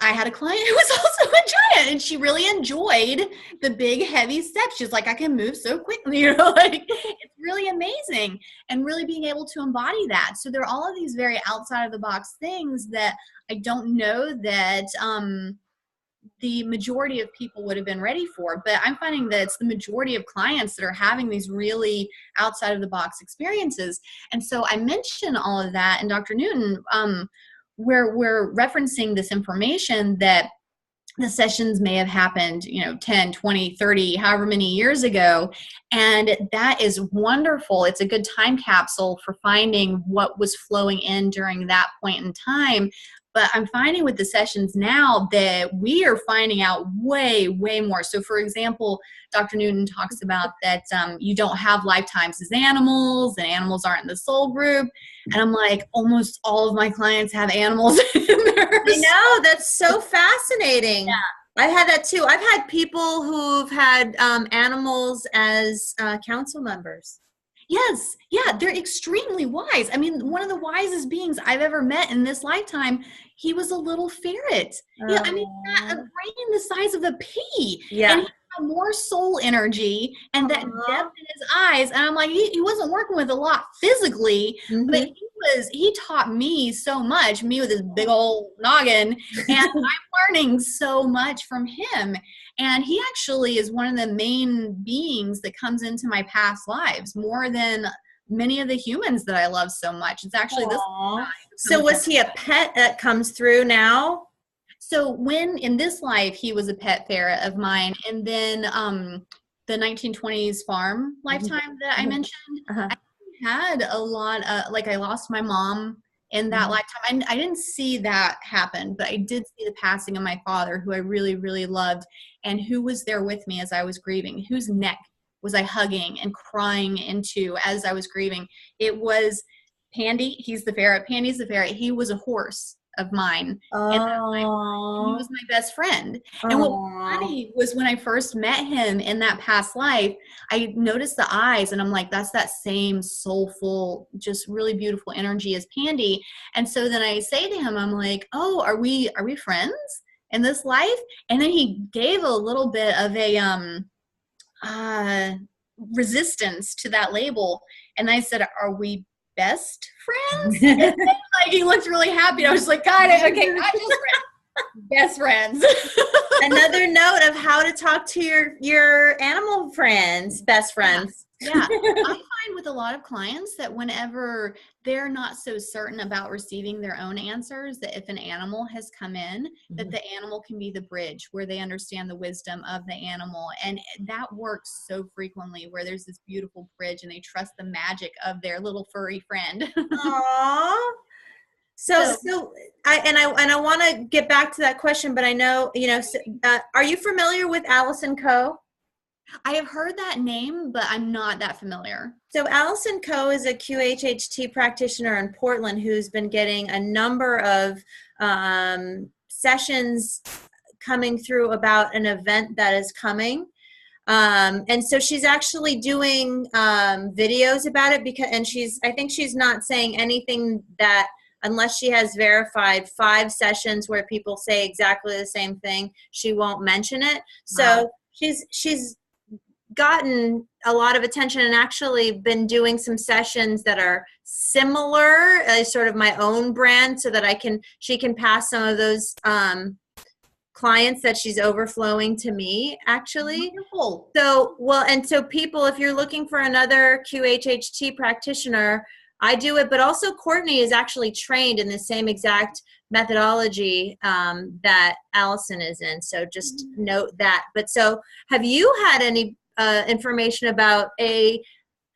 had a client who was also a giant, and she really enjoyed the big, heavy steps. She's like, I can move so quickly, you know, like it's really amazing, and really being able to embody that. So there are all of these very outside of the box things that I don't know that the majority of people would have been ready for, but I'm finding that it's the majority of clients that are having these really outside of the box experiences. And so I mention all of that, and Dr. Newton, we're referencing this information that the sessions may have happened, 10, 20, 30, however many years ago. And that is wonderful. It's a good time capsule for finding what was flowing in during that point in time. But I'm finding with the sessions now that we are finding out way, way more. So for example, Dr. Newton talks about that you don't have lifetimes as animals, and animals aren't in the soul group. And I'm like, almost all of my clients have animals in theirs. I know, that's so fascinating. Yeah. I've had that too. I've had people who've had animals as council members. Yes. Yeah. They're extremely wise. I mean, one of the wisest beings I've ever met in this lifetime, he was a little ferret. Yeah. I mean, he had a brain the size of a pea. Yeah. And he had more soul energy and that depth in his eyes. And I'm like, he wasn't working with a lot physically, but he taught me so much, me with his big old noggin. And I'm learning so much from him. And he actually is one of the main beings that comes into my past lives more than many of the humans that I love so much. It's actually this. So was he a pet that comes through now? So when in this life, he was a pet ferret of mine. And then the 1920s farm lifetime that I mentioned, I had a lot of, like I lost my mom in that lifetime. I didn't see that happen, but I did see the passing of my father, who I really, really loved, and who was there with me as I was grieving, whose neck was I hugging and crying into as I was grieving. It was Pandy. He's the ferret. Pandy's the ferret. He was a horse of mine. And he was my best friend. And what was funny was when I first met him in that past life, I noticed the eyes and I'm like, that's that same soulful, just really beautiful energy as Pandy. And so then I say to him, I'm like, oh, are we friends in this life? And then he gave a little bit of a resistance to that label. And I said, are we best friends? And then, like, he looked really happy. I was like, got it. Okay, not just friends, best friends. Another note of how to talk to your animal friends, best friends. Yeah. I find with a lot of clients that whenever they're not so certain about receiving their own answers, that if an animal has come in, that the animal can be the bridge where they understand the wisdom of the animal. And that works so frequently where there's this beautiful bridge and they trust the magic of their little furry friend. Aww. So I want to get back to that question, but I know, are you familiar with Allison Koh? I have heard that name, but I'm not that familiar. So Allison Koh is a QHHT practitioner in Portland who's been getting a number of sessions coming through about an event that is coming. And so she's actually doing videos about it and I think she's not saying anything that, unless she has verified 5 sessions where people say exactly the same thing, she won't mention it. So she's gotten a lot of attention and actually been doing some sessions that are similar, sort of my own brand, so that she can pass some of those clients that she's overflowing to me, actually. Wonderful. So people, if you're looking for another QHHT practitioner, I do it, but also Courtney is actually trained in the same exact methodology that Allison is in. So just note that. But so have you had any information about a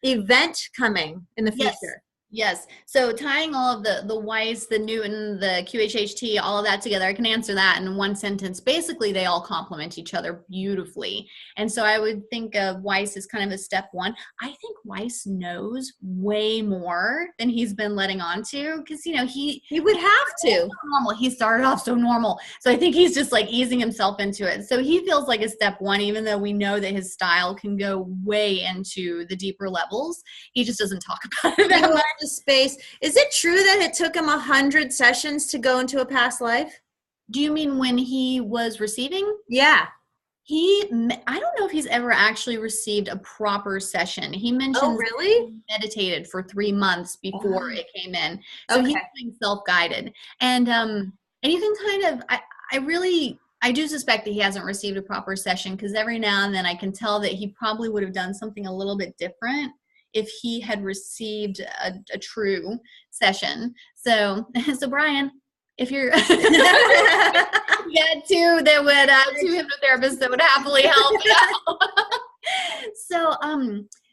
event coming in the future? Yes. So tying all of the Weiss, the Newton, the QHHT, all of that together, I can answer that in one sentence. Basically, they all complement each other beautifully. And so I would think of Weiss as kind of a step one. I think Weiss knows way more than he's been letting on to, because, he would have to. Normal. He started off so normal. So I think he's just like easing himself into it. So he feels like a step one, even though we know that his style can go way into the deeper levels. He just doesn't talk about it that much. Space. Is it true that it took him 100 sessions to go into a past life? Do you mean when he was receiving? Yeah. I don't know if he's ever actually received a proper session. He mentioned really? He meditated for 3 months before it came in. So he's being self-guided. And you can kind of, I do suspect that he hasn't received a proper session, because every now and then I can tell that he probably would have done something a little bit different if he had received a true session. So Brian, if you're two hypnotherapists that would happily help.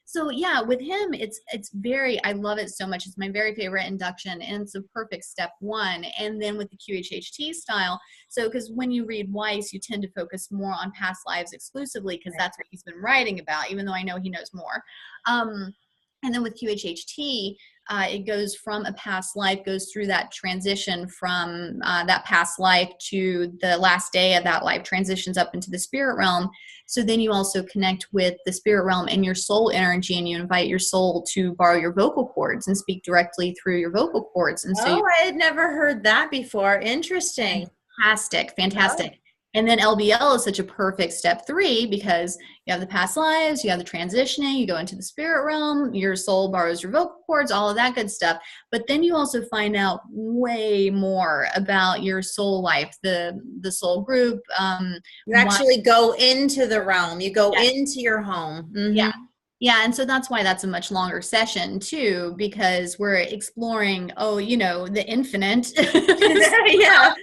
So yeah, with him, it's very, I love it so much. It's my very favorite induction, and it's a perfect step one. And then with the QHHT style, so because when you read Weiss, you tend to focus more on past lives exclusively, because that's what he's been writing about, even though I know he knows more. And then with QHHT, it goes from a past life, goes through that transition from that past life to the last day of that life, transitions up into the spirit realm. So then you also connect with the spirit realm and your soul energy, and you invite your soul to borrow your vocal cords and speak directly through your vocal cords. And so I had never heard that before. Interesting. Fantastic. And then LBL is such a perfect step 3 because you have the past lives, you have the transitioning, you go into the spirit realm, your soul borrows your vocal cords, all of that good stuff. But then you also find out way more about your soul life, the soul group. You actually go into the realm. You go into your home. Yeah. Yeah, and so that's why that's a much longer session too, because we're exploring, the infinite. Yeah.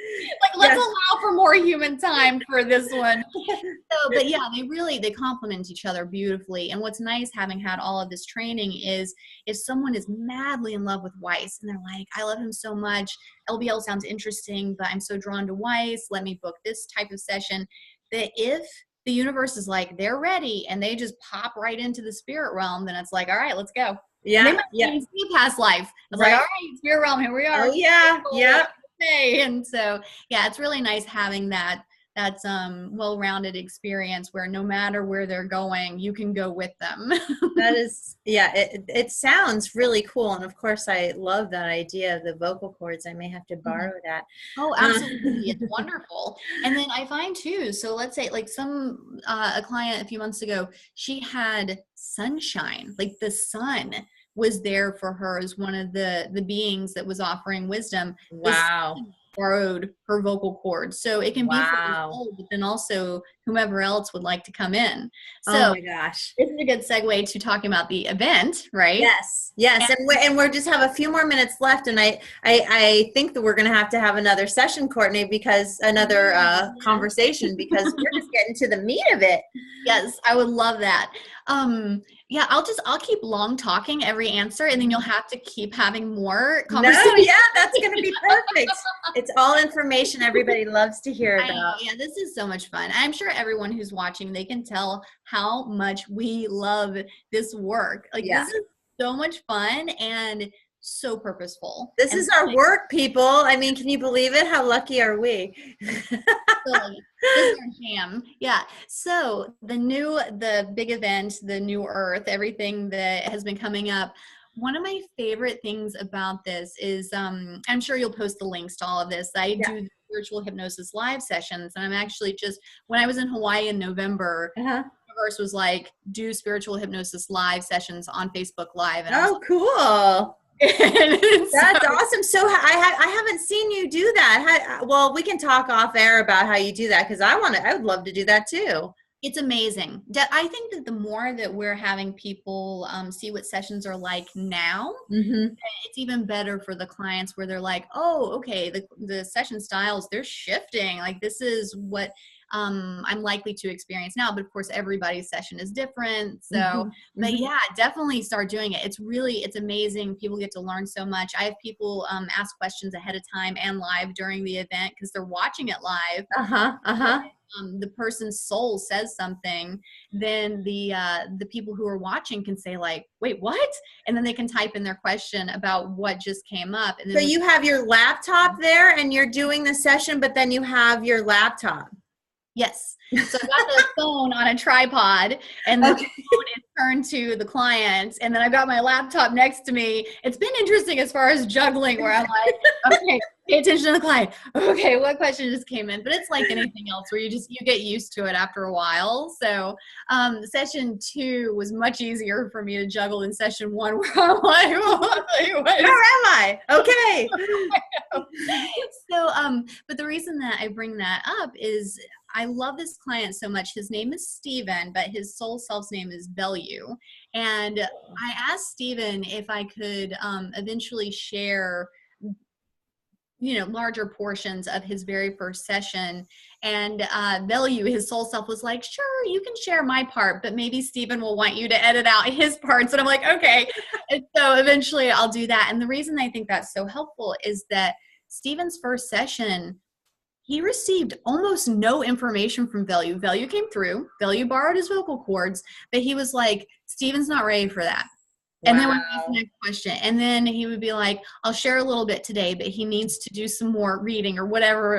Like, let's allow for more human time for this one. So, but yeah, they complement each other beautifully. And what's nice, having had all of this training, is if someone is madly in love with Weiss and they're like, I love him so much, LBL sounds interesting, but I'm so drawn to Weiss, let me book this type of session, that if the universe is like, they're ready, and they just pop right into the spirit realm, then it's like, all right, let's go. Yeah. And they might even see a past life. It's like, all right, spirit realm, here we are. Oh, yeah. Yeah. Okay. And so, yeah, it's really nice having that well-rounded experience where no matter where they're going, you can go with them. That is, it sounds really cool. And of course, I love that idea of the vocal cords. I may have to borrow that. Oh, absolutely. It's wonderful. And then I find too, so let's say like a client a few months ago, she had sunshine, like the sun was there for her as one of the beings that was offering wisdom. Wow. Borrowed her vocal cords. So it can be for her soul, but then also whomever else would like to come in. So, oh my gosh. This is a good segue to talking about the event, right? Yes. And we're just have a few more minutes left. And I think that we're going to have another session, Courtney, because another conversation, because we're just getting to the meat of it. Yes, I would love that. Yeah, I'll keep long talking every answer, and then you'll have to keep having more conversations. No, yeah, that's going to be perfect. It's all information everybody loves to hear about. I know, yeah, this is so much fun. I'm sure everyone who's watching, they can tell how much we love this work. Like, this is so much fun and so purposeful. This is our work, people. I mean, can you believe it? How lucky are we? This is our jam. Yeah. So the big event, the new Earth, everything that has been coming up. One of my favorite things about this is, I'm sure you'll post the links to all of this. I do the spiritual hypnosis live sessions, and I'm actually when I was in Hawaii in November, the universe was like, do spiritual hypnosis live sessions on Facebook Live. And cool. That's awesome. So I haven't seen you do that. Well, we can talk off air about how you do that, because I would love to do that too. It's amazing. I think that the more that we're having people see what sessions are like now, it's even better for the clients where they're like, oh, okay, the session styles, they're shifting. Like, this is what I'm likely to experience now. But of course, everybody's session is different. So, but yeah, definitely start doing it. It's amazing. People get to learn so much. I have people ask questions ahead of time and live during the event because they're watching it live. The person's soul says something, then the people who are watching can say like, wait, what? And then they can type in their question about what just came up. And then so you have your laptop there and you're doing the session, but then you have your laptop. Yes. So I've got the phone on a tripod, and the phone is turned to the client, and then I've got my laptop next to me. It's been interesting as far as juggling, where I'm like, okay, pay attention to the client. Okay, what question just came in? But it's like anything else where you get used to it after a while. So session 2 was much easier for me to juggle than session 1, where I'm like, where am I? Okay. So, but the reason that I bring that up is I love this client so much. His name is Steven, but his soul self's name is Bellew. And I asked Steven if I could eventually share, larger portions of his very first session. And Bellew, his soul self, was like, sure, you can share my part, but maybe Steven will want you to edit out his parts. And I'm like, okay. And so eventually I'll do that. And the reason I think that's so helpful is that Steven's first session, he received almost no information from Bellew. Bellew came through. Bellew borrowed his vocal cords, but he was like, Steven's not ready for that. And then we ask the next question. And then he would be like, I'll share a little bit today, but he needs to do some more reading or whatever.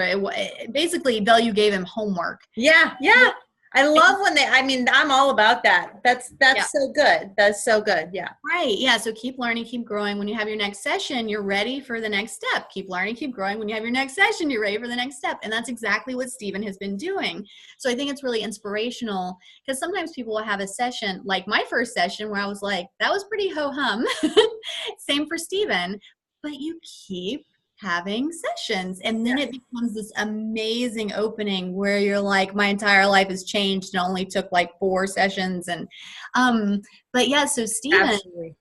Basically, Value gave him homework. Yeah. Yeah. I love when I'm all about that. That's so good. That's so good. Yeah. Right. Yeah. So keep learning, keep growing. When you have your next session, you're ready for the next step. Keep learning, keep growing. When you have your next session, you're ready for the next step. And that's exactly what Stephen has been doing. So I think it's really inspirational because sometimes people will have a session like my first session where I was like, that was pretty ho-hum. Same for Stephen. But you keep having sessions and then it becomes this amazing opening where you're like, my entire life has changed and only took like 4 sessions. And but yeah, so Stephen,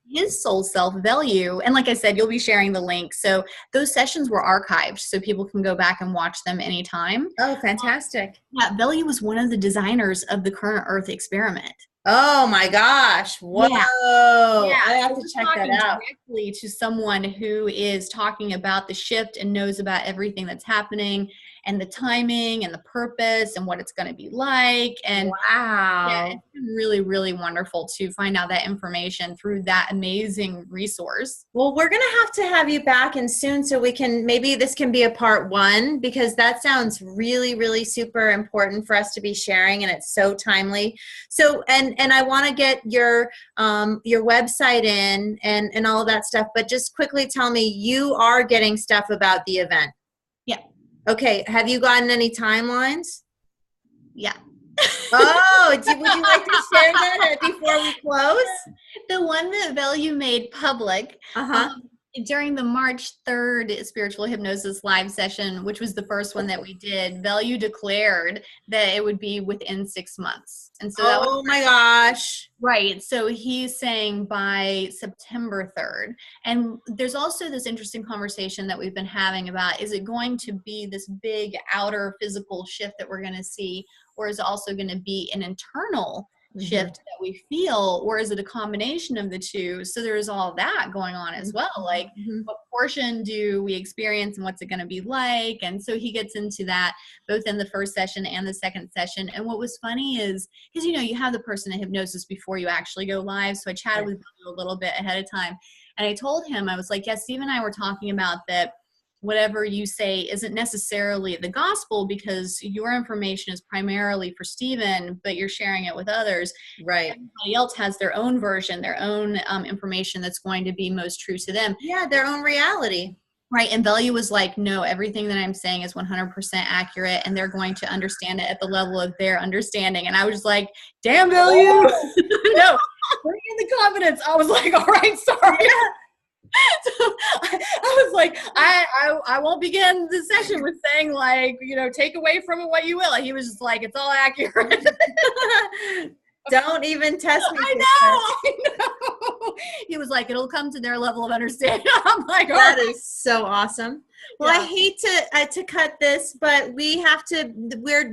his soul self Value, and like I said, you'll be sharing the link, so those sessions were archived so people can go back and watch them anytime. Oh, fantastic. Yeah, Value was one of the designers of the Current Earth experiment. Oh my gosh. Whoa. Yeah. I have to check that out. Directly to someone who is talking about the shift and knows about everything that's happening and the timing and the purpose and what it's going to be like. And yeah, it's been really, really wonderful to find out that information through that amazing resource. Well, we're going to have you back and soon so we can, maybe this can be a part 1 because that sounds really, really super important for us to be sharing and it's so timely. So, and I want to get your website in and all of that stuff, but just quickly tell me, you are getting stuff about the event. Yeah. Okay. Have you gotten any timelines? Yeah. Oh, would you like to share that before we close? The one that Value made public during the March 3rd Spiritual Hypnosis live session, which was the first one that we did, Value declared that it would be within 6 months. And so that was my gosh. Right. So he's saying by September 3rd. And there's also this interesting conversation that we've been having about, is it going to be this big outer physical shift that we're going to see, or is it also going to be an internal shift that we feel, or is it a combination of the two? So there's all that going on as well. Like what portion do we experience and what's it going to be like? And so he gets into that both in the first session and the second session. And what was funny is, because you have the person in hypnosis before you actually go live. So I chatted with him a little bit ahead of time and I told him, I was like, yes, Steve and I were talking about that whatever you say isn't necessarily the gospel because your information is primarily for Stephen, but you're sharing it with others. Right. Everybody else has their own version, their own information that's going to be most true to them. Yeah, their own reality. Right. And Value was like, no, everything that I'm saying is 100% accurate and they're going to understand it at the level of their understanding. And I was like, damn, Value. No, bring in the confidence. I was like, all right, sorry. So I was like, I won't begin the session with saying like, take away from it what you will. And he was just like, it's all accurate. Don't even test me. I know. He was like, it'll come to their level of understanding. I'm like, that is so awesome. Well, I hate to cut this, but we have to,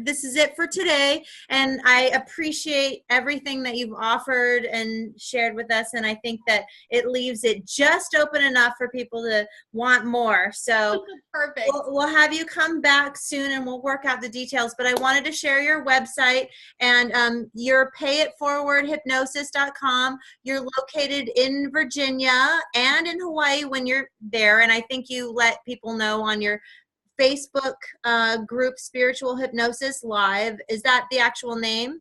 this is it for today. And I appreciate everything that you've offered and shared with us. And I think that it leaves it just open enough for people to want more. So perfect. We'll have you come back soon and we'll work out the details. But I wanted to share your website and your payitforwardhypnosis.com. You're located in Virginia and in Hawaii when you're there. And I think you let people know on your Facebook group, Spiritual Hypnosis Live. Is that the actual name?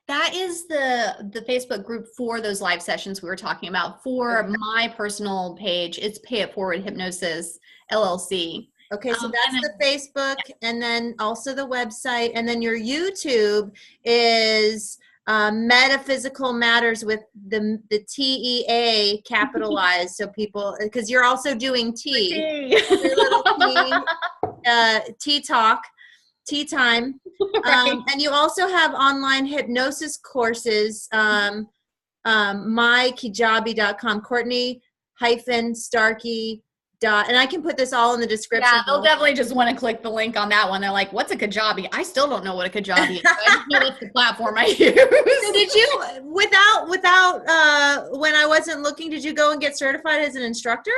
That is the Facebook group for those live sessions we were talking about. For my personal page, it's Pay It Forward Hypnosis LLC. Okay, so that's the Facebook and then also the website. And then your YouTube is Metaphysical Matters with the TEA capitalized. So people, because you're also doing tea. Your little tea talk. Tea time. Right. And you also have online hypnosis courses, mykijabi.com, Courtney-Starkey. And I can put this all in the description. Yeah, they'll definitely just want to click the link on that one. They're like, what's a Kajabi? I still don't know what a Kajabi is. I just know that's the platform I use. So did you, without when I wasn't looking, did you go and get certified as an instructor?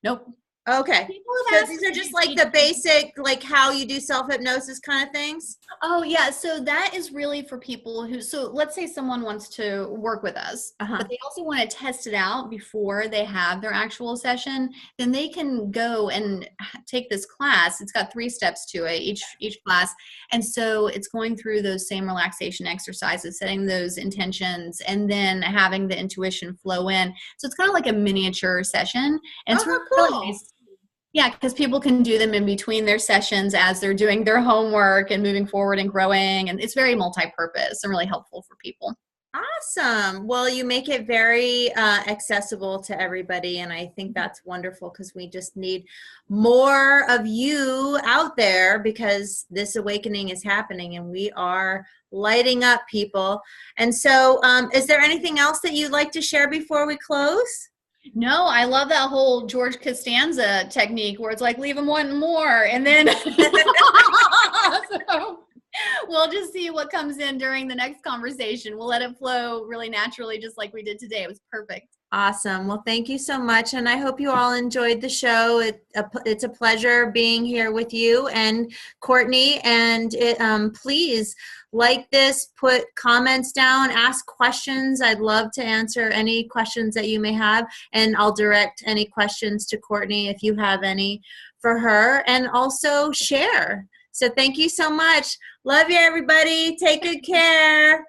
Nope. Okay. People So have asked these if are we just do like the teach- basic, like how you do self-hypnosis kind of things? Oh, yeah. So that is really for people who, so let's say someone wants to work with us, Uh-huh. but they also want to test it out before they have their actual session, then they can go and take this class. It's got 3 steps to it, each class. And so it's going through those same relaxation exercises, setting those intentions, and then having the intuition flow in. So it's kind of like a miniature session. And it's Oh, really cool. nice. Yeah, because people can do them in between their sessions as they're doing their homework and moving forward and growing. And it's very multi-purpose and really helpful for people. Awesome. Well, you make it very accessible to everybody. And I think that's wonderful because we just need more of you out there because this awakening is happening and we are lighting up people. And so is there anything else that you'd like to share before we close? No, I love that whole George Costanza technique where it's like, leave them wanting more. And then so we'll just see what comes in during the next conversation. We'll let it flow really naturally, just like we did today. It was perfect. Awesome. Well, thank you so much. And I hope you all enjoyed the show. It's a pleasure being here with you and Courtney. And please like this, put comments down, ask questions. I'd love to answer any questions that you may have. And I'll direct any questions to Courtney if you have any for her. And also share. So thank you so much. Love you, everybody. Take good care.